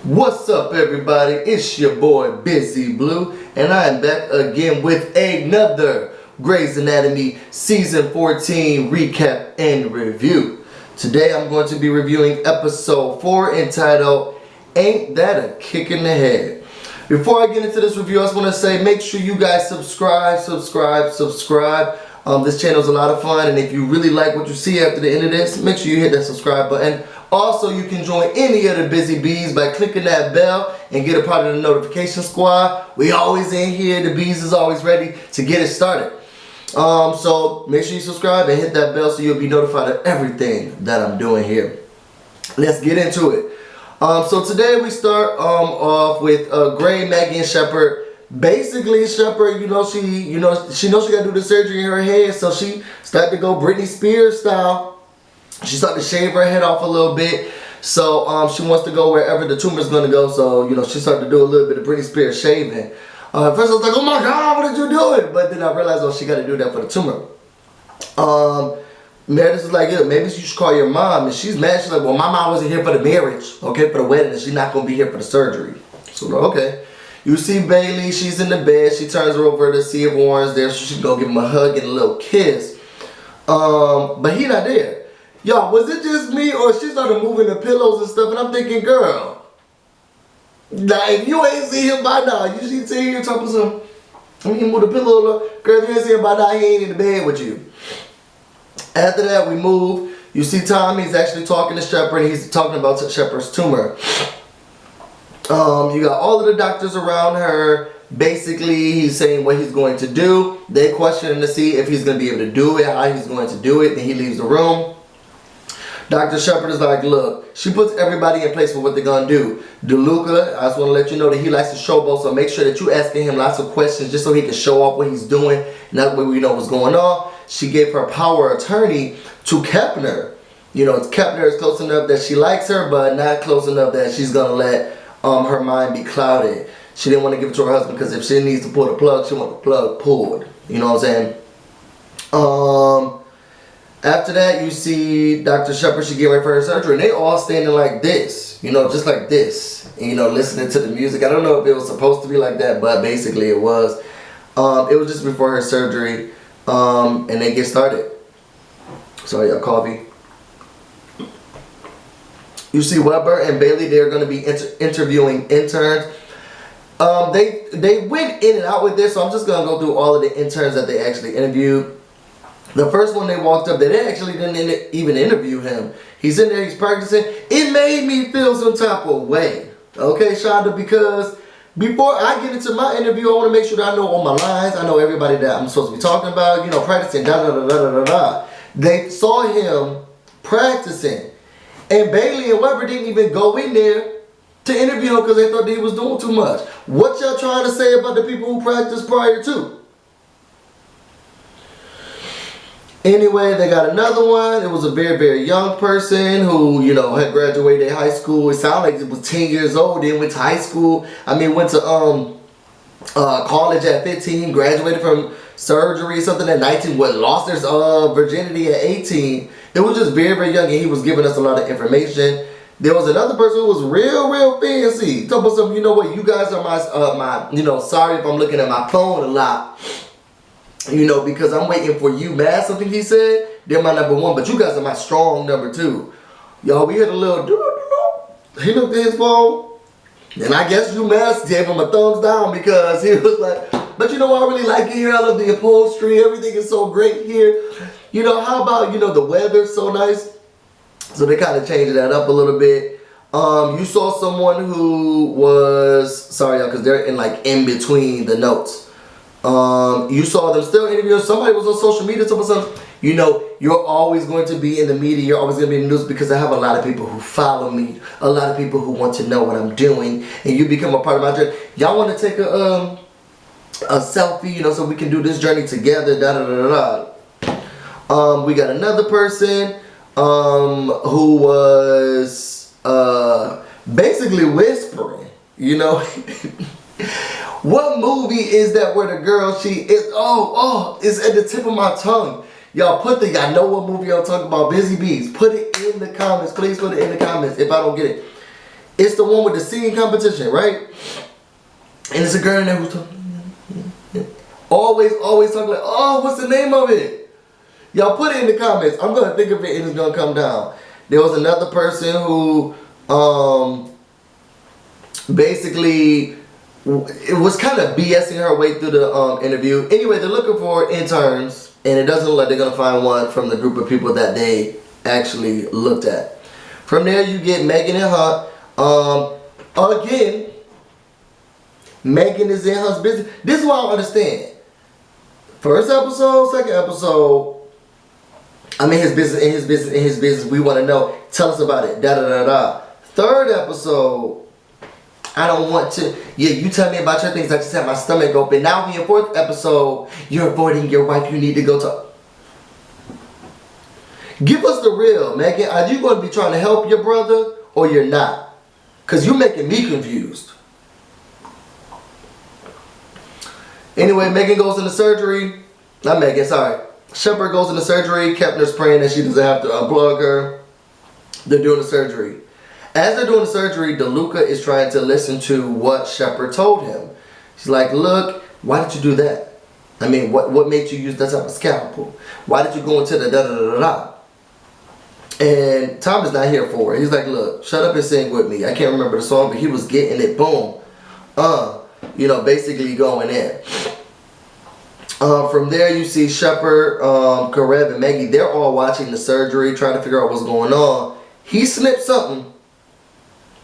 What's up, everybody? It's your boy BusyBlu, and I am back again with another Grey's Anatomy Season 14 recap and review. Today I'm going to be reviewing Episode 4 entitled Ain't That a Kick in the Head? Before I get into this review, I just want to say make sure you guys subscribe. This channel is a lot of fun, and if you really like what you see after the end of this, make sure you hit that subscribe button. Also, you can join any of the Busy Bees by clicking that bell and get a part of the notification squad. We always in here. The Bees is always ready to get it started. So make sure you subscribe and hit that bell so you'll be notified of everything that I'm doing here. Let's get into it. So today we start off with Grey, Maggie, and Shepard. Basically, Shepard, she knows she got to do the surgery in her head, so she started to go Britney Spears style. She started to shave her head off a little bit, so she wants to go wherever the tumor's going to go. So she started to do a little bit of Britney Spears shaving. At first I was like, oh my God, what are you doing? But then I realized, oh, she got to do that for the tumor. Meredith was like, yeah, maybe you should call your mom. And she's mad. She's like, well, my mom wasn't here for the marriage, okay, for the wedding, and she's not going to be here for the surgery. So, okay. You see Bailey, she's in the bed. She turns her over to see if Warren's there, so she's going to give him a hug and a little kiss. But he not there. Y'all, was it just me, or she started moving the pillows and stuff, and I'm thinking, girl, now if you ain't seen him by now, you should see here talking to some, I mean, move the pillow, girl, if you ain't seen him by now, he ain't in the bed with you. After that, we move. You see Tom, he's actually talking to Shepard, and he's talking about Shepard's tumor. You got all of the doctors around her. Basically, he's saying what he's going to do. They question him to see if he's going to be able to do it, how he's going to do it. Then he leaves the room. Dr. Shepard is like, look, she puts everybody in place for what they're going to do. DeLuca, I just want to let you know that he likes to showboat, so make sure that you asking him lots of questions just so he can show off what he's doing, and that way we know what's going on. She gave her power of attorney to Kepner. Kepner is close enough that she likes her, but not close enough that she's going to let her mind be clouded. She didn't want to give it to her husband because if she needs to pull the plug, she wants the plug pulled. You know what I'm saying? After that, you see Dr. Shepard, she get ready for her surgery, and they all standing like this, just like this, and, listening to the music. I don't know if it was supposed to be like that, but basically it was. It was just before her surgery, and they get started. Sorry, y'all, coffee. You see Weber and Bailey, they're going to be interviewing interns. They went in and out with this, so I'm just going to go through all of the interns that they actually interviewed. The first one they walked up, they actually didn't even interview him. He's in there, he's practicing. It made me feel some type of way. Okay, Shonda, because before I get into my interview, I want to make sure that I know all my lines. I know everybody that I'm supposed to be talking about, practicing, da-da-da-da-da-da. They saw him practicing. And Bailey and Weber didn't even go in there to interview him because they thought that he was doing too much. What y'all trying to say about the people who practiced prior to? Anyway, they got another one. It was a very, very young person who, had graduated high school. It sounded like it was 10 years old, then went to high school. Went to college at 15, graduated from surgery or something at 19, lost their virginity at 18. It was just very, very young, and he was giving us a lot of information. There was another person who was real, real fancy. Talking about something, you know what, you guys are my sorry if I'm looking at my phone a lot. Because I'm waiting for you, man. Something he said. They're my number one, but you guys are my strong number two. Y'all, we heard a little he looked at his phone, and I guess UMass gave him a thumbs down because he was like, but I really like it here. I love the upholstery. Everything is so great here. How about, the weather's so nice? So they kind of changed that up a little bit. You saw someone who was, sorry y'all, because they're in between the notes. You saw them still interviewing. Somebody was on social media. Something. You're always going to be in the media. You're always going to be in the news because I have a lot of people who follow me. A lot of people who want to know what I'm doing. And you become a part of my journey. Y'all want to take a selfie, so we can do this journey together. We got another person who was basically whispering. What movie is that where the girl, it's at the tip of my tongue. Y'all y'all know what movie I'm talking about, Busy Bees. Put it in the comments. Please put it in the comments if I don't get it. It's the one with the singing competition, right? And it's a girl in there who's always talking like, oh, what's the name of it? Y'all put it in the comments. I'm gonna think of it and it's gonna come down. There was another person who basically it was kind of BSing her way through the interview. Anyway, they're looking for interns, and it doesn't look like they're gonna find one from the group of people that they actually looked at. From there, you get Megan and Hunt. Again, Megan is in her business. This is what I don't understand. First episode, second episode. I'm in his business. We want to know. Tell us about it. Da da da da. Third episode. I don't want to. Yeah, you tell me about your things. I just have my stomach open. Now in your fourth episode, you're avoiding your wife. You need to go to. Give us the real, Megan. Are you going to be trying to help your brother or you're not? Because you're making me confused. Anyway, Megan goes into surgery. Not Megan, sorry. Shepard goes into surgery. Kepner's praying that she doesn't have to unplug her. They're doing the surgery. As they're doing the surgery, DeLuca is trying to listen to what Shepard told him. She's like, look, why did you do that? I mean, what made you use that type of scalpel? Why did you go into the da-da-da-da-da? And Tom is not here for it. He's like, look, shut up and sing with me. I can't remember the song, but he was getting it, boom. You know, basically going in. From there, you see Shepard, Karev, and Maggie. They're all watching the surgery, trying to figure out what's going on. He snipped something.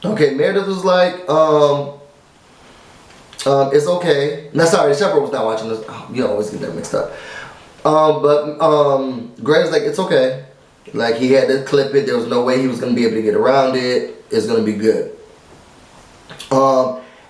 Okay, Meredith was like, it's okay. No, sorry, Shepard was not watching this. Oh, you always get that mixed up. But Greg was like, it's okay. Like, he had to clip it. There was no way he was going to be able to get around it. It's going to be good.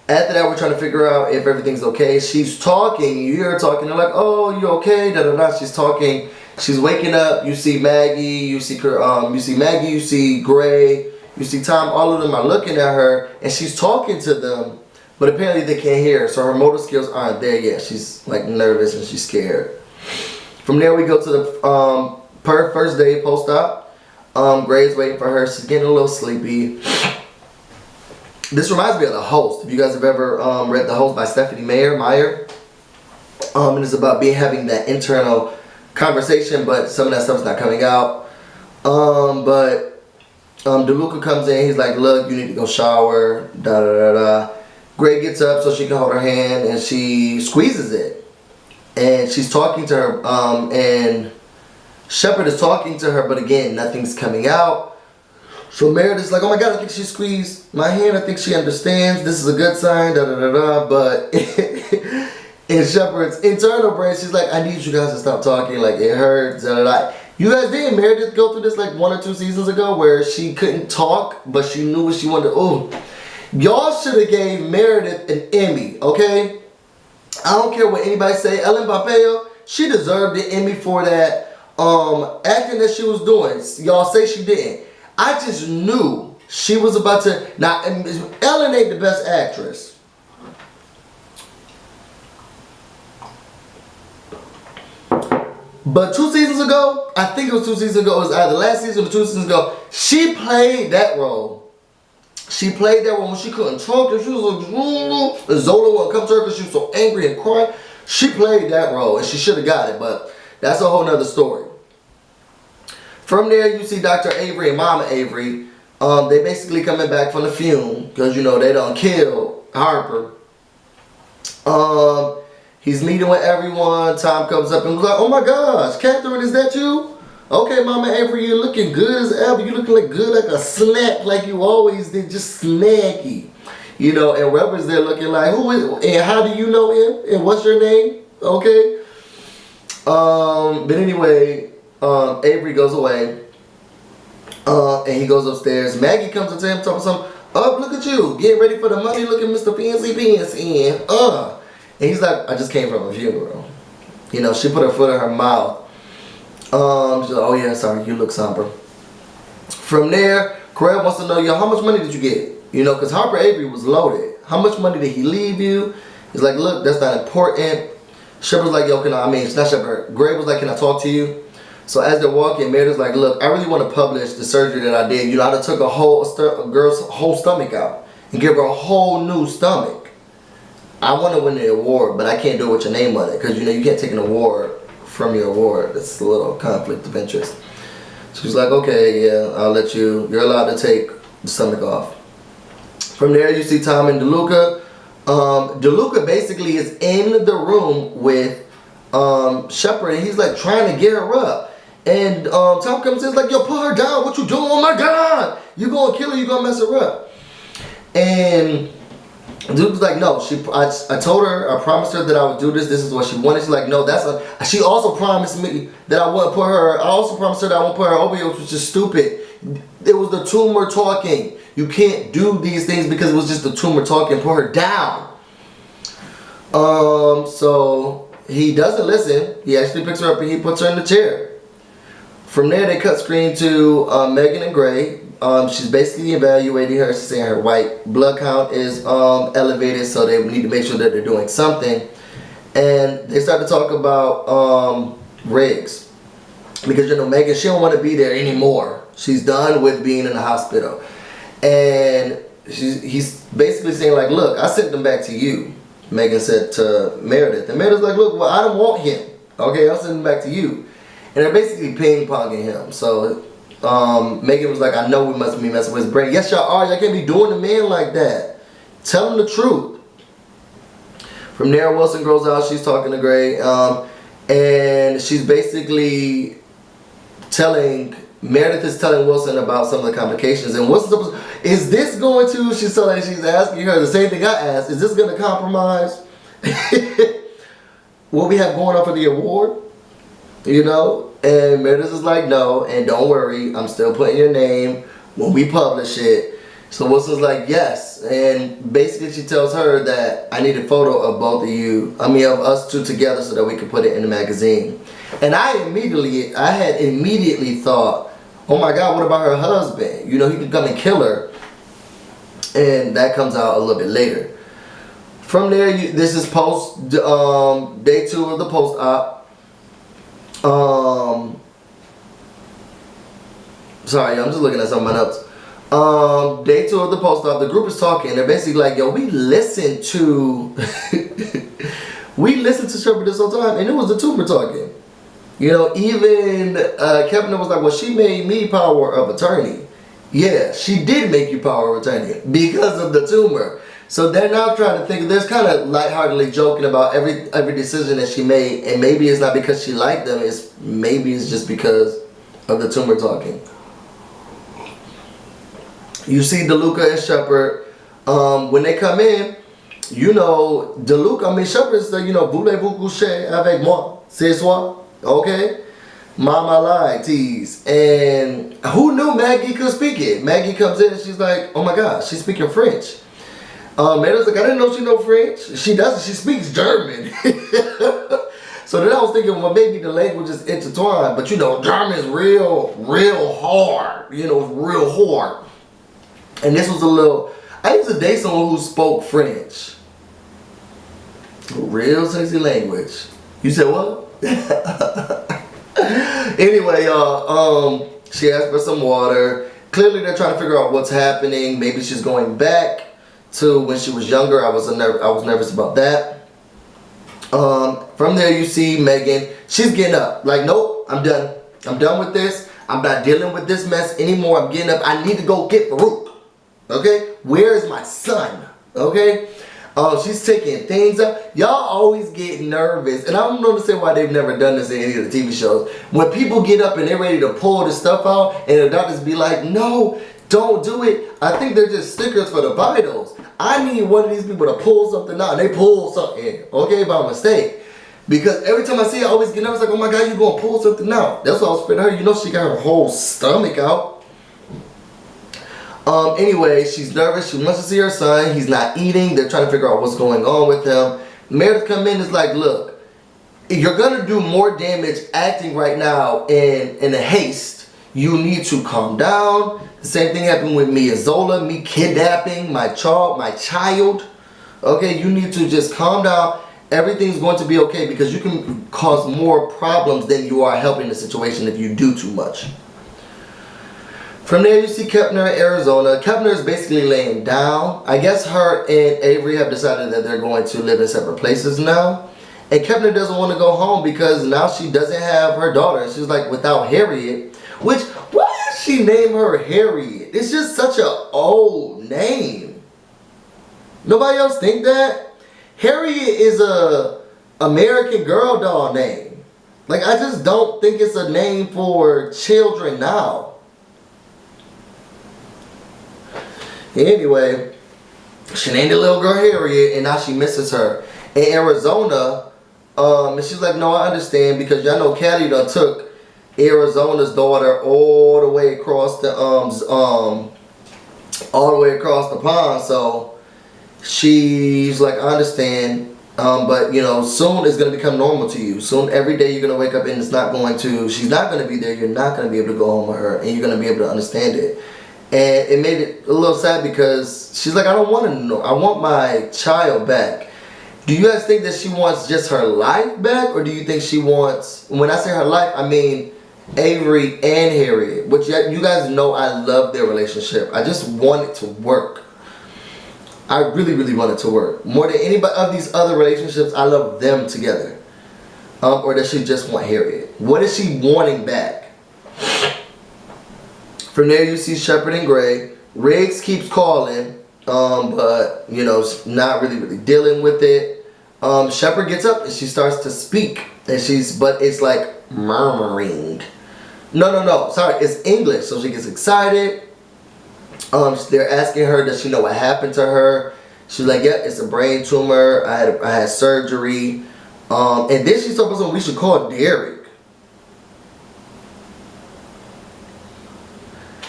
After that, we're trying to figure out if everything's okay. She's talking. You're talking. They're like, oh, you okay? Da da da. She's talking. She's waking up. You see Maggie. You see Maggie. You see Gray. You see Tom. All of them are looking at her, and she's talking to them, but apparently they can't hear her, so her motor skills aren't there yet. She's like nervous and she's scared. From there, we go to the first day post-op. Gray's waiting for her. She's getting a little sleepy. This reminds me of The Host. If you guys have ever read The Host by Stephanie Meyer. And it's about having that internal conversation, but some of that stuff's not coming out. But DeLuca comes in. He's like, look, you need to go shower. Da da da da. Gray gets up so she can hold her hand, and she squeezes it. And she's talking to her, and Shepard is talking to her, but again, nothing's coming out. So Meredith's like, oh my God, I think she squeezed my hand. I think she understands. This is a good sign, da da da da. But in Shepard's internal brain, she's like, I need you guys to stop talking. Like, it hurts, da da da. You guys didn't Meredith go through this like 1 or 2 seasons ago where she couldn't talk, but she knew what she wanted. Oh, y'all should have gave Meredith an Emmy, okay? I don't care what anybody say. Ellen Pompeo, she deserved the Emmy for that acting that she was doing. Y'all say she didn't. I just knew she was about to. Now, Ellen ain't the best actress. But 2 seasons ago, I think it was 2 seasons ago, it was either last season or 2 seasons ago, she played that role. She played that role when she couldn't talk, and she was like, Zola wouldn't come to her because she was so angry and crying. She played that role, and she should have got it, but that's a whole nother story. From there, you see Dr. Avery and Mama Avery. They basically coming back from the fume because, you know, they done killed Harper. He's meeting with everyone. Tom comes up and was like, oh my gosh, Catherine, is that you? Okay, Mama Avery, you're looking good as ever. You're looking like good like a snack like you always did, just snacky. You know, and Robert's there looking like, who is, and how do you know him? And what's your name? Okay. But anyway, Avery goes away. And he goes upstairs. Maggie comes up to him, talking something. Oh, look at you, getting ready for the money. Look at Mr. Fancy Pants in. And he's like, I just came from a funeral. You know, she put her foot in her mouth. She's like, oh yeah, sorry, you look somber. From there, Karev wants to know, yo, how much money did you get? You know, because Harper Avery was loaded. How much money did he leave you? He's like, look, that's not important. Shepard's like, yo, it's not Shepard. Gray was like, can I talk to you? So as they're walking, Meredith's like, look, I really want to publish the surgery that I did. You know, I took a girl's whole stomach out and give her a whole new stomach. I want to win the award, but I can't do it with your name on it because, you know, you can't take an award from your award. That's a little conflict of interest. So she's like, okay, yeah, I'll let you. You're allowed to take the stomach off. From there, you see Tom and DeLuca. DeLuca basically is in the room with Shepard, and he's like trying to get her up. And Tom comes in, like, yo, put her down. What you doing? Oh my God, you gonna kill her? You gonna mess her up? And DeLuca's like, no. I told her, I promised her that I would do this. This is what she wanted. She's like, no, she also promised me that I wouldn't put her. I also promised her that I won't put her over here, which is stupid. It was the tumor talking. You can't do these things because it was just the tumor talking. Put her down. So he doesn't listen. He actually picks her up and he puts her in the chair. From there, they cut screen to Megan and Gray. She's basically evaluating her. She's saying her white blood count is elevated, so they need to make sure that they're doing something. And they start to talk about Riggs. Because, you know, Megan, she don't want to be there anymore. She's done with being in the hospital. And he's basically saying, like, look, I sent them back to you, Megan said to Meredith. And Meredith's like, look, well, I don't want him. Okay, I'll send him back to you. And they're basically ping-ponging him. So Megan was like, I know we must be messing with his brain. Yes, y'all are. Y'all can't be doing the man like that. Tell him the truth. From there, Wilson goes out. She's talking to Gray. And she's basically Meredith is telling Wilson about some of the complications. And Wilson's is this going to, she's asking her the same thing I asked, is this going to compromise what we have going on for the award? You know? And Meredith is like, no, and don't worry, I'm still putting your name when we publish it. So Wilson's like, yes. And basically she tells her that I need a photo of both of you, of us two together so that we can put it in the magazine. And I had immediately thought, oh my God, what about her husband? You know, he could come and kill her. And that comes out a little bit later. From there, this is day 2 of the post-op. Sorry, I'm just looking at some of my notes. Day 2 of the post-op, the group is talking. They're basically like, yo, we listened to Shepard this whole time, and it was the tumor talking. You know, even Kevin was like, well, she made me power of attorney. Yeah, she did make you power of attorney because of the tumor. So they're now trying to think, they're kind of lightheartedly joking about every decision that she made, and maybe it's not because she liked them, maybe it's just because of the tumor talking. You see DeLuca and Shepard, when they come in, you know, Shepard said, you know, voulez-vous coucher avec moi ce soir? Okay? Mama lied, tease. And who knew Maggie could speak it? Maggie comes in and she's like, oh my God, she's speaking French. Meredith's like, I didn't know she know French. She doesn't, she speaks German. So then I was thinking, well, maybe the language is intertwined, but you know, German is real hard. You know, it's real hard. And this was I used to date someone who spoke French. Real sexy language. You said what? Anyway, she asked for some water. Clearly they're trying to figure out what's happening. Maybe she's going back to when she was younger. I was nervous about that. From there you see Megan. She's getting up. Like, nope, I'm done. I'm done with this. I'm not dealing with this mess anymore. I'm getting up. I need to go get Farouk. Okay? Where is my son? Okay? She's taking things up. Y'all always get nervous. And I don't understand why they've never done this in any of the TV shows. When people get up and they're ready to pull the stuff out and the doctors be like, no, don't do it. I think they're just stickers for the vitals. I need one of these people to pull something out. And they pull something, okay, by mistake. Because every time I see her, I always get nervous, like, oh my God, you're going to pull something out. That's what I was spitting her. You know, she got her whole stomach out. Anyway, she's nervous. She wants to see her son. He's not eating. They're trying to figure out what's going on with him. Meredith come in and is like, look, you're going to do more damage acting right now in a haste. You need to calm down. The same thing happened with me and Zola, me kidnapping my child. Okay, you need to just calm down everything's going to be okay, because you can cause more problems than you are helping the situation if you do too much. From there, you see Kepner in Arizona. Kepner is basically laying down. I guess her and Avery have decided that they're going to live in separate places now. And Kepner doesn't want to go home because now she doesn't have her daughter. She's like without Harriet. Which, why did she name her Harriet? It's just such an old name. Nobody else think that? Harriet is a American Girl doll name. Like, I just don't think it's a name for children now. Anyway, she named the little girl Harriet, and now she misses her. In Arizona, and she's like, no, I understand, because y'all know Caddy done took Arizona's daughter all the way across the pond. So she's like, I understand, but you know, soon it's gonna become normal to you. Soon, every day you're gonna wake up and she's not gonna be there. You're not gonna be able to go home with her, and you're gonna be able to understand it. And it made it a little sad because she's like, I don't want to know. I want my child back. Do you guys think that she wants just her life back? Or do you think she wants, when I say her life, I mean Avery and Harriet. Which you guys know I love their relationship. I just want it to work. I really, really want it to work. More than any of these other relationships, I love them together. Or does she just want Harriet? What is she wanting back? From there, you see Shepard and Gray. Riggs keeps calling, but you know, not really dealing with it. Shepard gets up and she starts to speak, and but it's like murmuring. No, sorry, it's English. So she gets excited. They're asking her, does she know what happened to her? She's like, yeah, it's a brain tumor. I had surgery. And then she told us we should call Derek.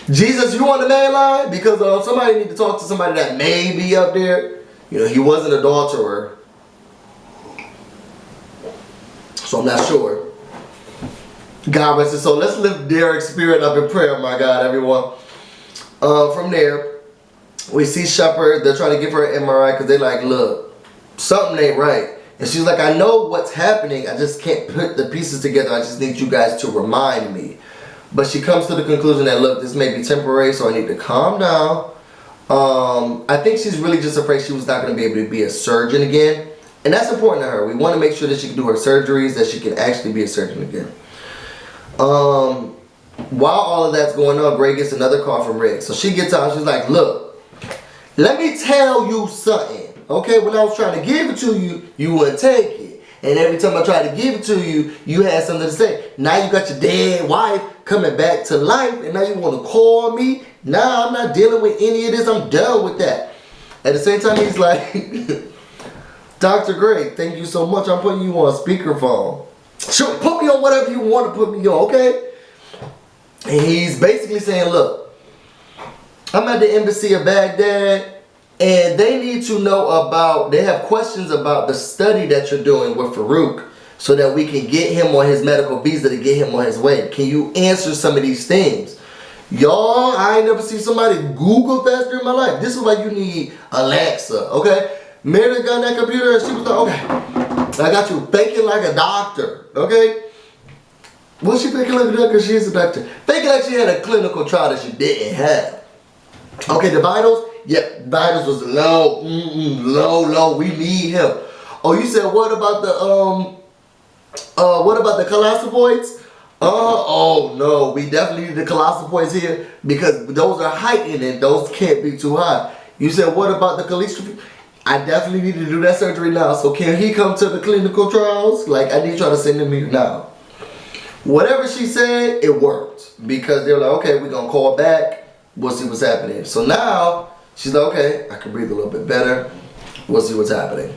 Jesus, you on the main line? Because somebody need to talk to somebody that may be up there. You know, he was an adulterer. So I'm not sure. God rest his soul. Let's lift Derek's spirit up in prayer, my God, everyone. From there, we see Shepard. They're trying to give her an MRI because they're like, look, something ain't right. And she's like, I know what's happening. I just can't put the pieces together. I just need you guys to remind me. But she comes to the conclusion that, look, this may be temporary, so I need to calm down. I think she's really just afraid she was not going to be able to be a surgeon again. And that's important to her. We want to make sure that she can do her surgeries, that she can actually be a surgeon again. While all of that's going on, Gray gets another call from Riggs. So she gets out, she's like, look, let me tell you something. Okay, when I was trying to give it to you, you wouldn't take it. And every time I tried to give it to you, you had something to say. Now you got your dead wife coming back to life, and now you want to call me? Nah, I'm not dealing with any of this. I'm done with that. At the same time, he's like, Dr. Gray, thank you so much. I'm putting you on speakerphone. Sure, put me on whatever you want to put me on, okay? And he's basically saying, look, I'm at the embassy of Baghdad, and they need to know about, they have questions about the study that you're doing with Farouk so that we can get him on his medical visa to get him on his way. Can you answer some of these things? Y'all, I ain't never seen somebody Google faster in my life. This is why you need Alexa, okay? Meredith got that computer and she was like, okay, I got you faking like a doctor, okay? What's she faking like a doctor? Because she is a doctor. Faking like she had a clinical trial that she didn't have. Okay, the vitals? Yep, vitals was low. Low. We need him. Oh, you said what about the colostopoids? Oh no, we definitely need the colostopoids here because those are heightened and those can't be too high. You said what about the cholesterol? I definitely need to do that surgery now. So can he come to the clinical trials? Like, I need y'all to send him here now. Whatever she said, it worked because they're like, okay, we're gonna call back. We'll see what's happening. So now she's like, okay, I can breathe a little bit better. We'll see what's happening.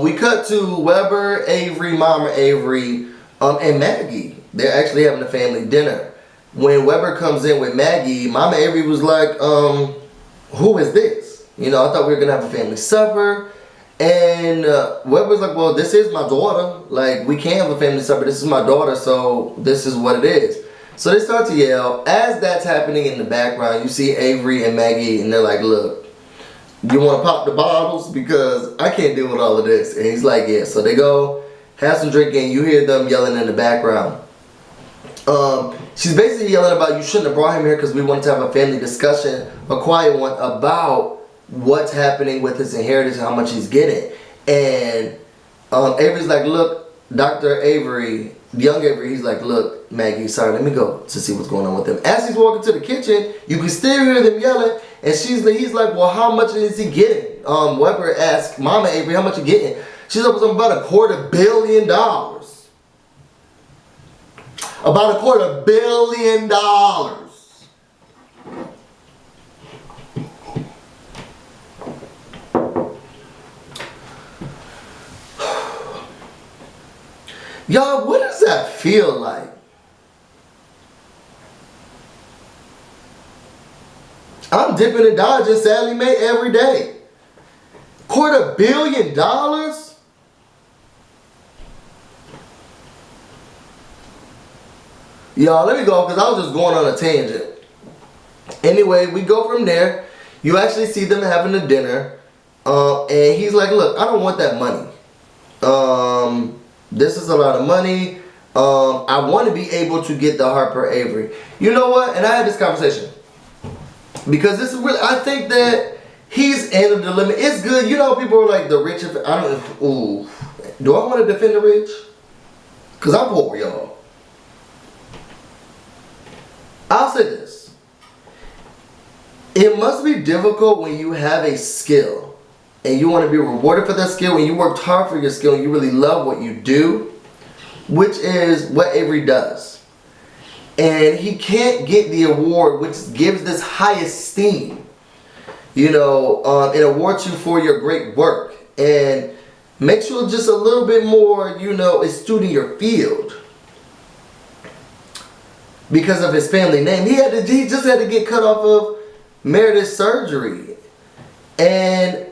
We cut to Weber, Avery, Mama Avery, and Maggie. They're actually having a family dinner. When Weber comes in with Maggie, Mama Avery was like, who is this? You know, I thought we were gonna have a family supper. And Weber's like, well, this is my daughter. Like, we can't have a family supper. This is my daughter, so this is what it is. So they start to yell. As that's happening in the background, you see Avery and Maggie, and they're like, look, you want to pop the bottles because I can't deal with all of this. And he's like, yeah. So they go have some drinking. You hear them yelling in the background. She's basically yelling about you shouldn't have brought him here because we wanted to have a family discussion, a quiet one, about what's happening with his inheritance and how much he's getting. And Avery's like, look, Dr. Avery, young Avery, he's like, look, Maggie, sorry, let me go to see what's going on with him. As he's walking to the kitchen, you can still hear them yelling, and he's like, well, how much is he getting? Weber asked Mama Avery, how much you getting? She's like, about $250 million. About $250 million. Y'all, what does that feel like? I'm dipping and dodging Sally Mae every day. $250 million? Y'all, let me go because I was just going on a tangent. Anyway, we go from there. You actually see them having a dinner. And he's like, look, I don't want that money. This is a lot of money. I want to be able to get the Harper Avery. You know what? And I had this conversation. Because this is really, I think that he's ended the limit. It's good. You know, people are like the rich. Do I want to defend the rich? Because I'm poor, y'all. I'll say this. It must be difficult when you have a skill and you want to be rewarded for that skill, when you worked hard for your skill and you really love what you do, which is what Avery does. And he can't get the award, which gives this high esteem, you know, and awards you for your great work and makes you just a little bit more, you know, astute in your field. Because of his family name. He just had to get cut off of Meredith's surgery. And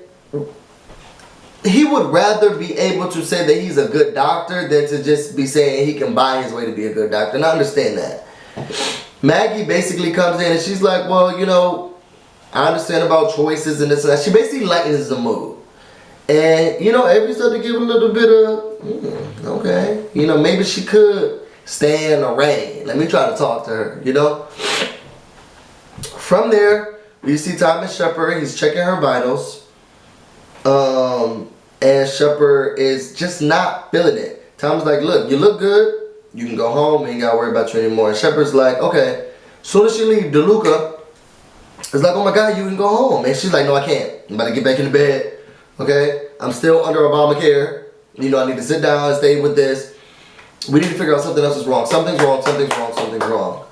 he would rather be able to say that he's a good doctor than to just be saying he can buy his way to be a good doctor. And I understand that. Maggie basically comes in and she's like, well, you know, I understand about choices and this and that. She basically lightens the mood. And, you know, Avery started to give a little bit of, okay. You know, maybe she could stay in the rain. Let me try to talk to her, you know. From there, we see Thomas Shepard. He's checking her vitals. And Shepard is just not feeling it. Tom's like, look, you look good. You can go home. We ain't got to worry about you anymore. And Shepard's like, okay. As soon as she leaves, DeLuca is like, oh my God, you can go home. And she's like, no, I can't. I'm about to get back in the bed. Okay? I'm still under Obamacare. You know, I need to sit down and stay with this. We need to figure out something else is wrong. Something's wrong, something's wrong, something's wrong.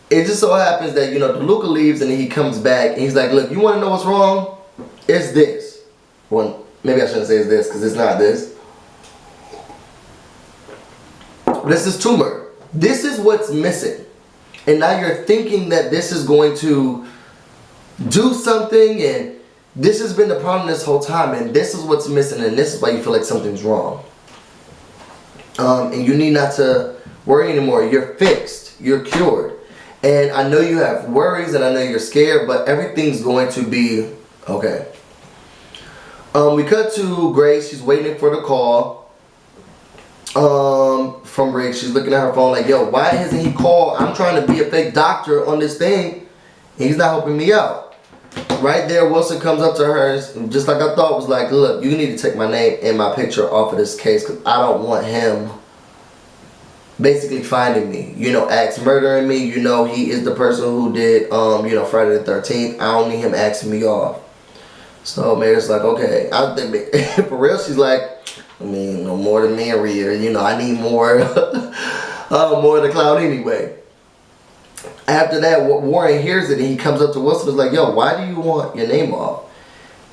It just so happens that, you know, DeLuca leaves and then he comes back and he's like, look, you want to know what's wrong? It's this. Well, maybe I shouldn't say it's this because it's not this. This is tumor. This is what's missing. And now you're thinking that this is going to do something, and this has been the problem this whole time, and this is what's missing, and this is why you feel like something's wrong. And you need not to worry anymore. You're fixed. You're cured. And I know you have worries and I know you're scared, but everything's going to be okay. We cut to Grace. She's waiting for the call from Rick. She's looking at her phone like, yo, why hasn't he called? I'm trying to be a fake doctor on this thing, and he's not helping me out. Right there, Wilson comes up to her, and just like I thought, was like, look, you need to take my name and my picture off of this case because I don't want him basically finding me. You know, axe murdering me. You know, he is the person who did, you know, Friday the 13th. I don't need him axing me off. So Mary's like, okay. I think, for real, she's like, I mean, no more than merrier. You know, I need more, more of the cloud anyway. After that, Warren hears it and he comes up to Wilson and is like, yo, why do you want your name off?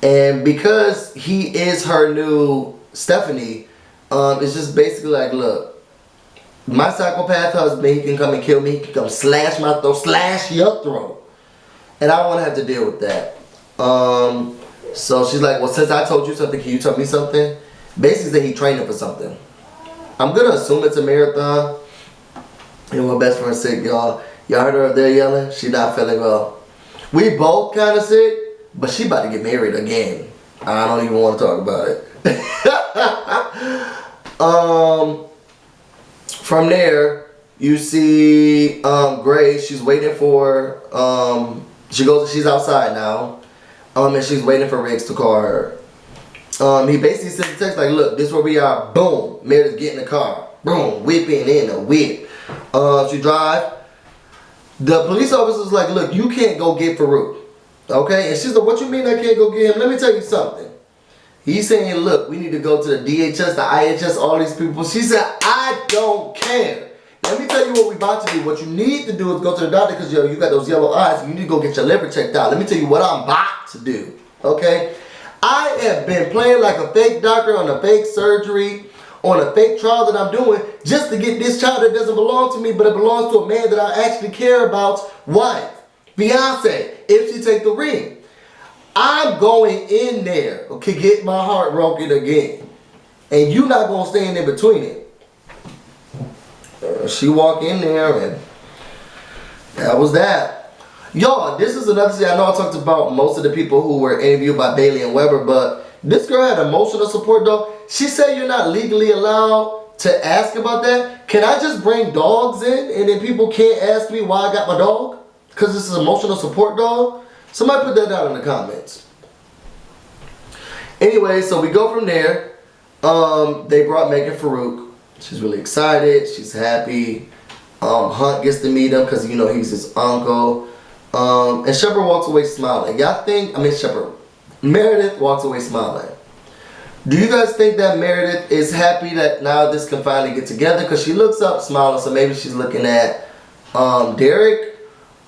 And because he is her new Stephanie, it's just basically like, look, my psychopath husband, he can come and kill me. He can come slash my throat, slash your throat. And I don't want to have to deal with that. So she's like, well, since I told you something, can you tell me something? Basically, he trained him for something. I'm going to assume it's a marathon. And my best friend's sick, y'all. Y'all heard her up there yelling? She's not feeling well. We both kind of sick, but she about to get married again. I don't even want to talk about it. From there, you see Grace. She's waiting for. She's outside now, and she's waiting for Riggs to call her. He basically sent a text like, "Look, this is where we are." Boom, Meredith get in the car. Boom, whipping in a whip. She drive. The police officer's like, "Look, you can't go get Farouk." Okay? And she's like, "What you mean I can't go get him? Let me tell you something." He's saying, "Look, we need to go to the DHS, the IHS, all these people." She said, "I don't care. Let me tell you what we're about to do. What you need to do is go to the doctor because you got those yellow eyes. You need to go get your liver checked out. Let me tell you what I'm about to do." Okay? I have been playing like a fake doctor on a fake surgery, on a fake trial that I'm doing just to get this child that doesn't belong to me, but it belongs to a man that I actually care about, wife, fiance, if she take the ring. I'm going in there to get my heart broken again. And you not going to stand in between it. She walked in there and that was that. Y'all, this is another thing. I know I talked about most of the people who were interviewed by Bailey and Weber, but this girl had emotional support though. She said you're not legally allowed to ask about that. Can I just bring dogs in and then people can't ask me why I got my dog? Because this is emotional support dog? Somebody put that down in the comments. Anyway, so we go from there. They brought Megan Farouk. She's really excited. She's happy. Hunt gets to meet him because, you know, he's his uncle. And Shepard walks away smiling. Meredith walks away smiling. Do you guys think that Meredith is happy that now this can finally get together? Because she looks up smiling, so maybe she's looking at Derek.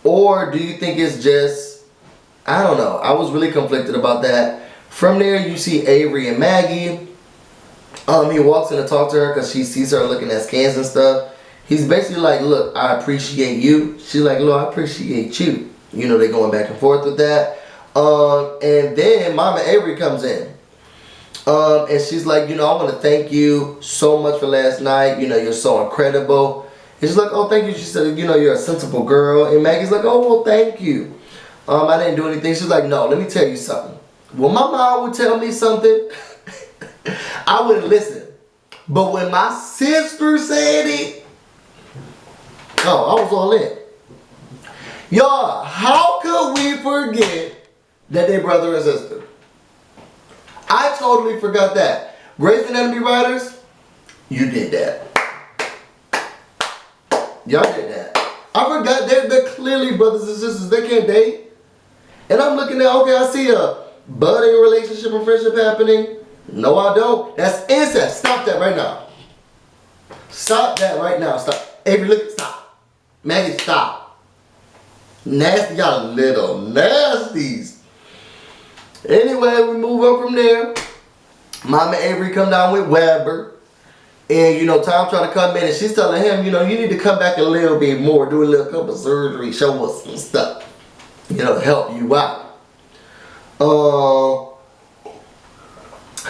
Or do you think it's just, I don't know. I was really conflicted about that. From there, you see Avery and Maggie. He walks in to talk to her because she sees her looking at scans and stuff. He's basically like, "Look, I appreciate you." She's like, "Look, I appreciate you." You know, they're going back and forth with that. And then Mama Avery comes in. And she's like, "You know, I want to thank you so much for last night. You know, you're so incredible." And she's like, "Oh, thank you." She said, "You know, you're a sensible girl." And Maggie's like, "Oh, well, thank you. I didn't do anything." She's like, "No, let me tell you something. When my mom would tell me something, I wouldn't listen. But when my sister said it, oh, I was all in." Y'all, how could we forget that they brother and sister? I totally forgot that. Grey's Anatomy writers, you did that. Y'all did that. I forgot they're clearly brothers and sisters. They can't date. And I'm looking at, okay, I see a budding relationship and friendship happening. No, I don't. That's incest. Stop that right now. Stop that right now. Stop. Avery, look, stop. Maggie, stop. Nasty, y'all little nasties. Anyway, we move on from there. Mama Avery come down with Weber. And, you know, Tom trying to come in and she's telling him, you know, you need to come back a little bit more, do a little couple surgery, show us some stuff, you know, to help you out.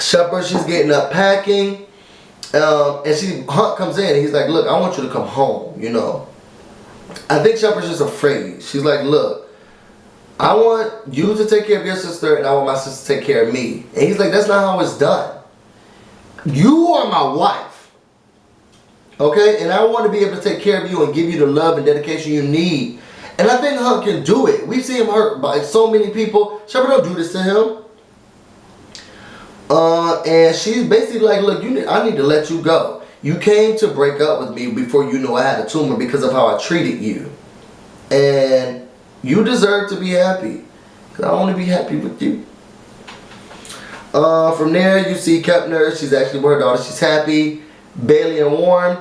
Shepard, she's getting up packing. And Hunt comes in and he's like, "Look, I want you to come home, you know." I think Shepard's just afraid. She's like, "Look, I want you to take care of your sister and I want my sister to take care of me." And he's like, "That's not how it's done. You are my wife. Okay? And I want to be able to take care of you and give you the love and dedication you need." And I think Hunt can do it. We've seen him hurt by so many people. Shepard don't do this to him. And she's basically like, "Look, I need to let you go. You came to break up with me before you know I had a tumor because of how I treated you. And you deserve to be happy. I want to be happy with you." From there, you see Kepner. She's actually with her daughter. She's happy. Bailey and Warren.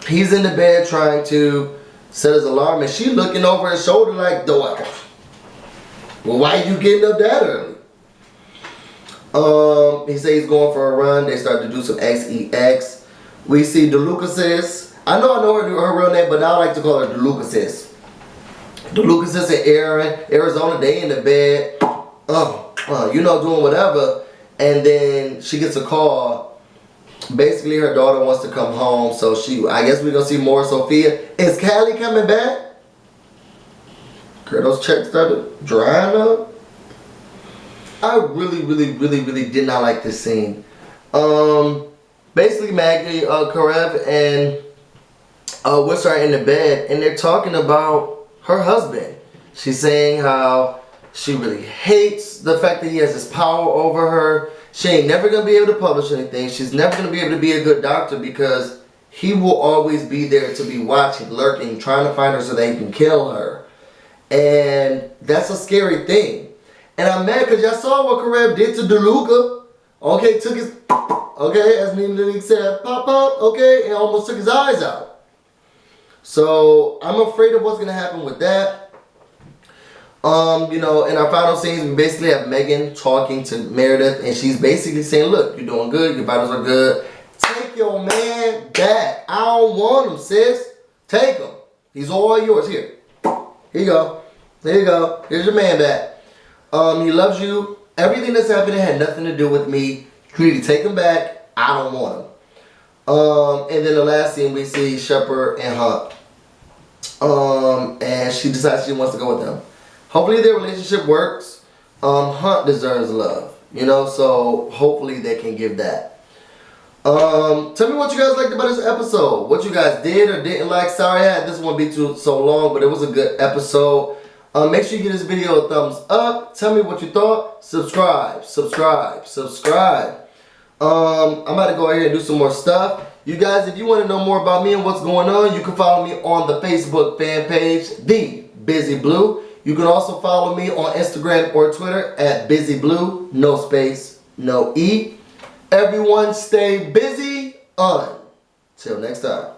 He's in the bed trying to set his alarm. And she looking over his shoulder like, "Well, why are you getting up that early?" He said he's going for a run. They start to do some XEX. We see DeLuca sis. I know her real name, but now I like to call her DeLuca sis. DeLuca sis and Arizona, they in the bed. You know, doing whatever. And then she gets a call. Basically, her daughter wants to come home. So I guess we're going to see more Sophia. Is Callie coming back? Girl, those checks started drying up. I really did not like this scene. Basically Maggie, Karev, and Whisper are in the bed, and they're talking about her husband. She's saying how she really hates the fact that he has this power over her. She ain't never gonna be able to publish anything. She's never gonna be able to be a good doctor because he will always be there to be watching, lurking, trying to find her so that he can kill her. And that's a scary thing. And I'm mad because y'all saw what Karev did to DeLuca. Okay, took his, okay, as Nene said, pop, pop, okay, and almost took his eyes out. So I'm afraid of what's gonna happen with that. You know, in our final scenes, we basically have Megan talking to Meredith, and she's basically saying, look, you're doing good, your vitals are good. Take your man back. I don't want him, sis. Take him. He's all yours. Here. Here you go. There you go. Here's your man back. He loves you. Everything that's happening had nothing to do with me. You need to take him back. I don't want him. And then the last scene, we see Shepard and Hunt. And she decides she wants to go with them. Hopefully their relationship works. Hunt deserves love, you know, so hopefully they can give that. Tell me what you guys liked about this episode. What you guys did or didn't like. Sorry I had this one be so long, but it was a good episode. Make sure you give this video a thumbs up. Tell me what you thought. Subscribe. I'm about to go ahead and do some more stuff. You guys, if you want to know more about me and what's going on, you can follow me on the Facebook fan page, The BusyBlu. You can also follow me on Instagram or Twitter at BusyBlu, no space, no E. Everyone stay busy. Until next time.